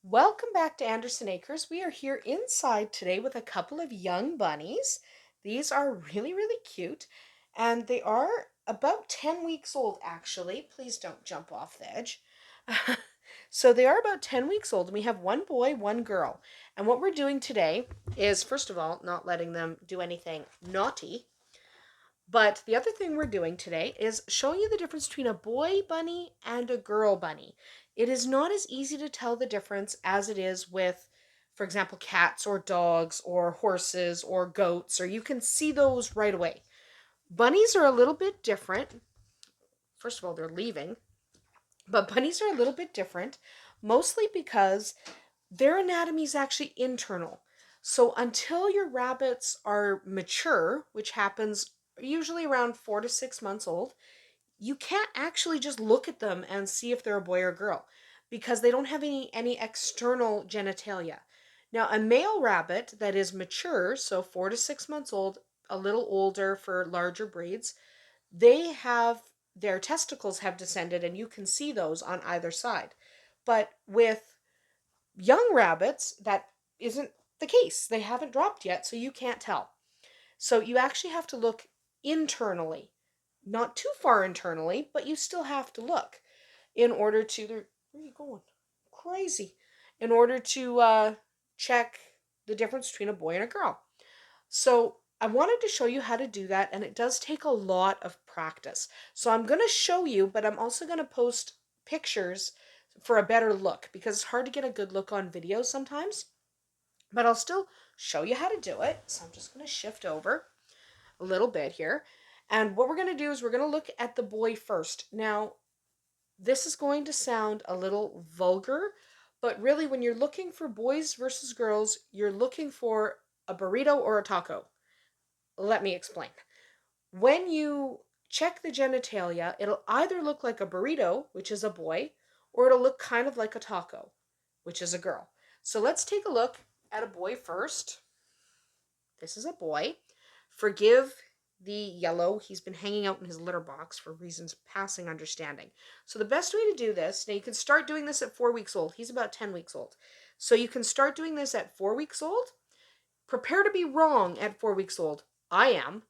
Welcome back to Andersen Acres. We are here inside today with a couple of young bunnies. These are really cute, and they are about 10 weeks old actually. Please don't jump off the edge. So they are about 10 weeks old, and we have one boy, one girl. And what we're doing today is, first of all, not letting them do anything naughty. But the other thing we're doing today is showing you the difference between a boy bunny and a girl bunny. It is not as easy to tell the difference as it is with, for example, cats or dogs or horses or goats, or you can see those right away. Bunnies are a little bit different. First of all, they're leaving, but bunnies are a little bit different, mostly because their anatomy is actually internal. So until your rabbits are mature, which happens usually around 4 to 6 months old, you can't actually just look at them and see if they're a boy or girl because they don't have any external genitalia. Now, a male rabbit that is mature, so 4 to 6 months old, a little older for larger breeds, they have their testicles have descended and you can see those on either side. But with young rabbits, that isn't the case. They haven't dropped yet, so you can't tell. So you actually have to look internally, not too far internally, but you still have to look in order to. Where are you going? Crazy. In order to check the difference between a boy and a girl. So I wanted to show you how to do that, and it does take a lot of practice. So I'm going to show you, but I'm also going to post pictures for a better look because it's hard to get a good look on video sometimes. But I'll still show you how to do it. So I'm just going to shift over a little bit here. And what we're going to do is we're going to look at the boy first. Now, this is going to sound a little vulgar, but really when you're looking for boys versus girls, you're looking for a burrito or a taco. Let me explain. When you check the genitalia, it'll either look like a burrito, which is a boy, or it'll look kind of like a taco, which is a girl. So let's take a look at a boy first. This is a boy. Forgive the yellow. He's been hanging out in his litter box for reasons passing understanding. So the best way to do this, now you can start doing this at 4 weeks old. He's about 10 weeks old. So you can start doing this at 4 weeks old. Prepare to be wrong at 4 weeks old. I am.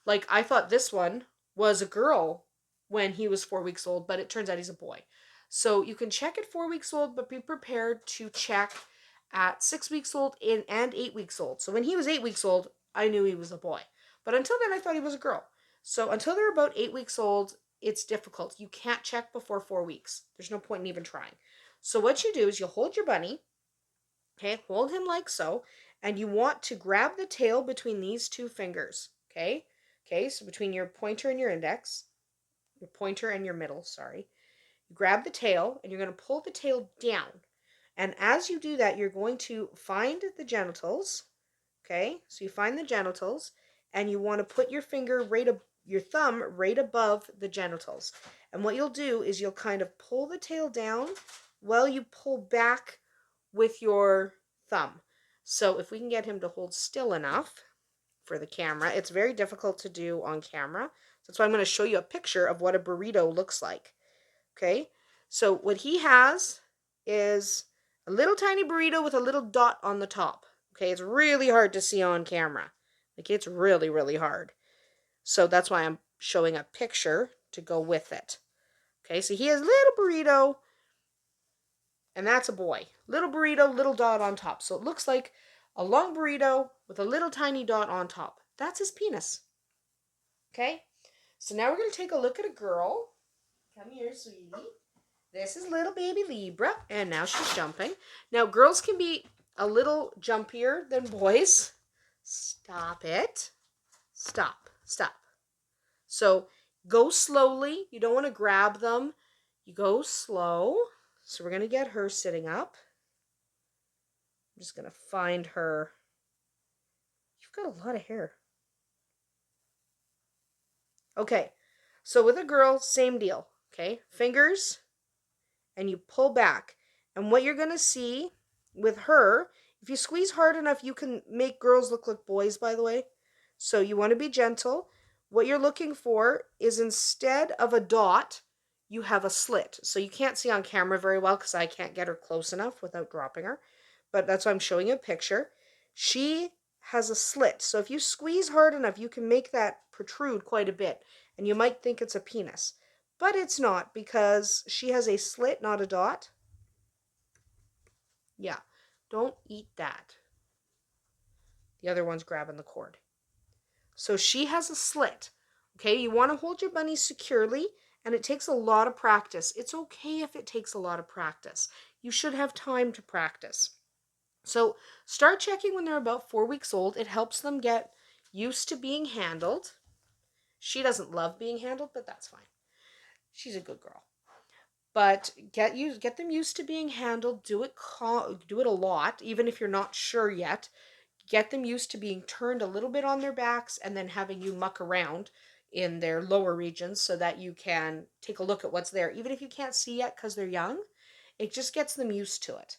Like, I thought this one was a girl when he was 4 weeks old, but it turns out he's a boy. So you can check at 4 weeks old, but be prepared to check at 6 weeks old and 8 weeks old. So when he was 8 weeks old, I knew he was a boy. But until then, I thought he was a girl. So until they're about 8 weeks old, it's difficult. You can't check before 4 weeks. There's no point in even trying. So what you do is you hold your bunny, okay, hold him like so, and you want to grab the tail between these two fingers, okay? Okay, so between your pointer and your index, your pointer and your middle, sorry. You grab the tail and you're going to pull the tail down. And as you do that, you're going to find the genitals, okay? So you find the genitals and you want to put your your thumb right above the genitals. And what you'll do is you'll kind of pull the tail down while you pull back with your thumb. So if we can get him to hold still enough for the camera, it's very difficult to do on camera. That's why I'm going to show you a picture of what a burrito looks like. Okay, so what he has is a little tiny burrito with a little dot on the top. Okay, it's really hard to see on camera. Like, it's really hard. So that's why I'm showing a picture to go with it. Okay, so he has a little burrito, and that's a boy. Little burrito, little dot on top. So it looks like a long burrito with a little tiny dot on top. That's his penis. Okay, so now we're going to take a look at a girl. Come here, sweetie. This is little baby Libra, and now she's jumping. Now, girls can be a little jumpier than boys. Stop it. Stop. So, go slowly. You don't want to grab them. You go slow. So, we're going to get her sitting up. I'm just going to find her. You've got a lot of hair. Okay, so with a girl, same deal. Okay, fingers, and you pull back. And what you're going to see with her, if you squeeze hard enough, you can make girls look like boys, by the way. So you want to be gentle. What you're looking for is, instead of a dot, you have a slit. So you can't see on camera very well because I can't get her close enough without dropping her. But that's why I'm showing you a picture. She has a slit. So if you squeeze hard enough, you can make that protrude quite a bit. And you might think it's a penis. But it's not because she has a slit, not a dot. Yeah, don't eat that. The other one's grabbing the cord. So she has a slit. Okay, you want to hold your bunny securely, and it takes a lot of practice. It's okay if it takes a lot of practice. You should have time to practice. So start checking when they're about 4 weeks old. It helps them get used to being handled. She doesn't love being handled, but that's fine. She's a good girl. But get them used to being handled. Do it a lot, even if you're not sure yet. Get them used to being turned a little bit on their backs and then having you muck around in their lower regions so that you can take a look at what's there. Even if you can't see yet because they're young, it just gets them used to it.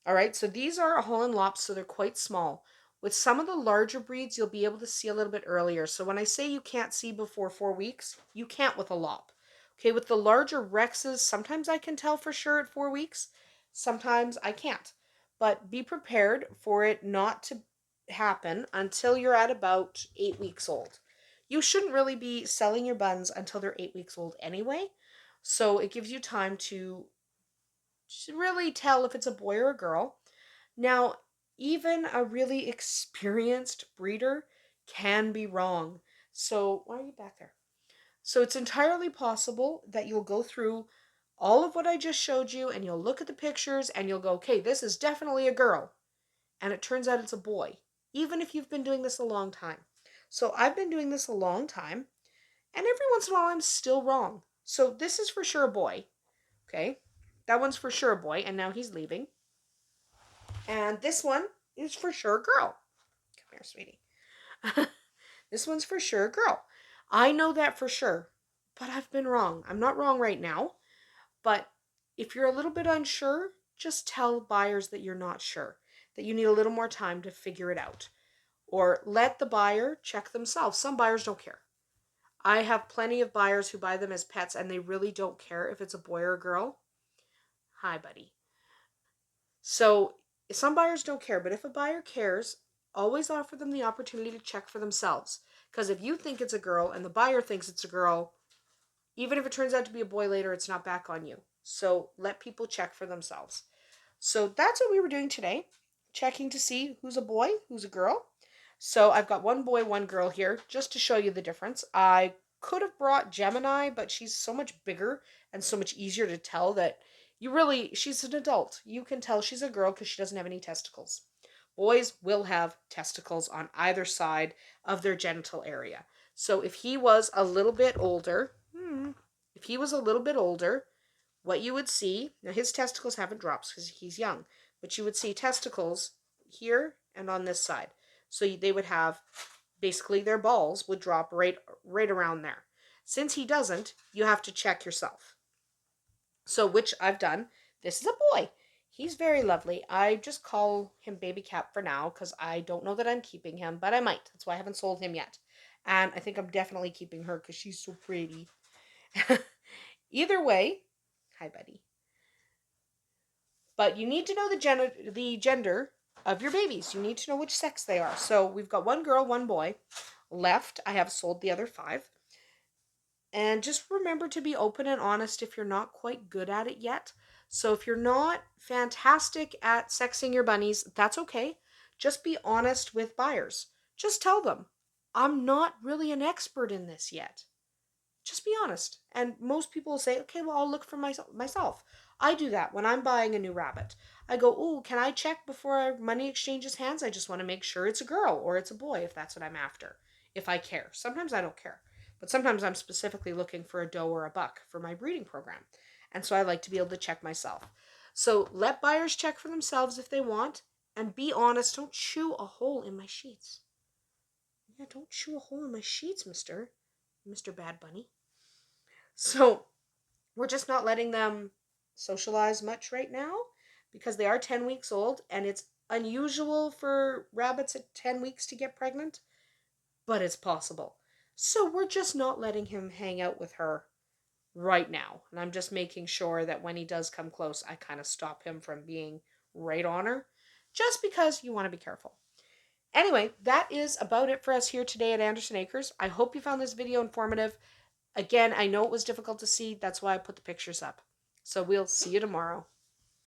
All right, so these are a Holland Lops, so they're quite small. With some of the larger breeds, you'll be able to see a little bit earlier. So when I say you can't see before 4 weeks, you can't with a Lop. Okay, with the larger Rexes, sometimes I can tell for sure at 4 weeks. Sometimes I can't. But be prepared for it not to happen until you're at about 8 weeks old. You shouldn't really be selling your buns until they're 8 weeks old anyway. So it gives you time to really tell if it's a boy or a girl. Now, even a really experienced breeder can be wrong. So, why are you back there? So, it's entirely possible that you'll go through all of what I just showed you and you'll look at the pictures and you'll go, okay, this is definitely a girl. And it turns out it's a boy, even if you've been doing this a long time. So, I've been doing this a long time, and every once in a while I'm still wrong. So, this is for sure a boy. Okay, that one's for sure a boy, and now he's leaving. And this one is for sure a girl. Come here, sweetie. This one's for sure a girl. I know that for sure, but I've been wrong. I'm not wrong right now, but if you're a little bit unsure, just tell buyers that you're not sure, that you need a little more time to figure it out. Or let the buyer check themselves. Some buyers don't care. I have plenty of buyers who buy them as pets and they really don't care if it's a boy or a girl. Hi, buddy. So some buyers don't care, but if a buyer cares, always offer them the opportunity to check for themselves. Because if you think it's a girl and the buyer thinks it's a girl, even if it turns out to be a boy later, it's not back on you. So let people check for themselves. So that's what we were doing today, checking to see who's a boy, who's a girl. So I've got one boy, one girl here, just to show you the difference. I could have brought Gemini, but she's so much bigger and so much easier to tell that she's an adult. You can tell she's a girl because she doesn't have any testicles. Boys will have testicles on either side of their genital area. So if he was a little bit older, what you would see, now his testicles haven't dropped because he's young, but you would see testicles here and on this side. So they would have, basically their balls would drop right around there. Since he doesn't, you have to check yourself. So, which I've done. This is a boy. He's very lovely. I just call him Baby Cap for now because I don't know that I'm keeping him, but I might. That's why I haven't sold him yet. And I think I'm definitely keeping her because she's so pretty. Either way, hi, buddy. But you need to know the gender of your babies. You need to know which sex they are. So we've got one girl, one boy left. I have sold the other 5. And just remember to be open and honest if you're not quite good at it yet. So if you're not fantastic at sexing your bunnies, that's okay. Just be honest with buyers. Just tell them, I'm not really an expert in this yet. Just be honest. And most people will say, okay, well, I'll look for myself. I do that when I'm buying a new rabbit. I go, oh, can I check before money exchanges hands? I just want to make sure it's a girl or it's a boy if that's what I'm after, if I care. Sometimes I don't care. But sometimes I'm specifically looking for a doe or a buck for my breeding program. And so I like to be able to check myself. So let buyers check for themselves if they want. And be honest. Don't chew a hole in my sheets. Yeah, don't chew a hole in my sheets, Mr. Bad Bunny. So we're just not letting them socialize much right now because they are 10 weeks old and it's unusual for rabbits at 10 weeks to get pregnant, but it's possible. So we're just not letting him hang out with her right now. And I'm just making sure that when he does come close, I kind of stop him from being right on her, just because you want to be careful. Anyway, that is about it for us here today at Andersen Acres. I hope you found this video informative. Again, I know it was difficult to see. That's why I put the pictures up. So we'll see you tomorrow.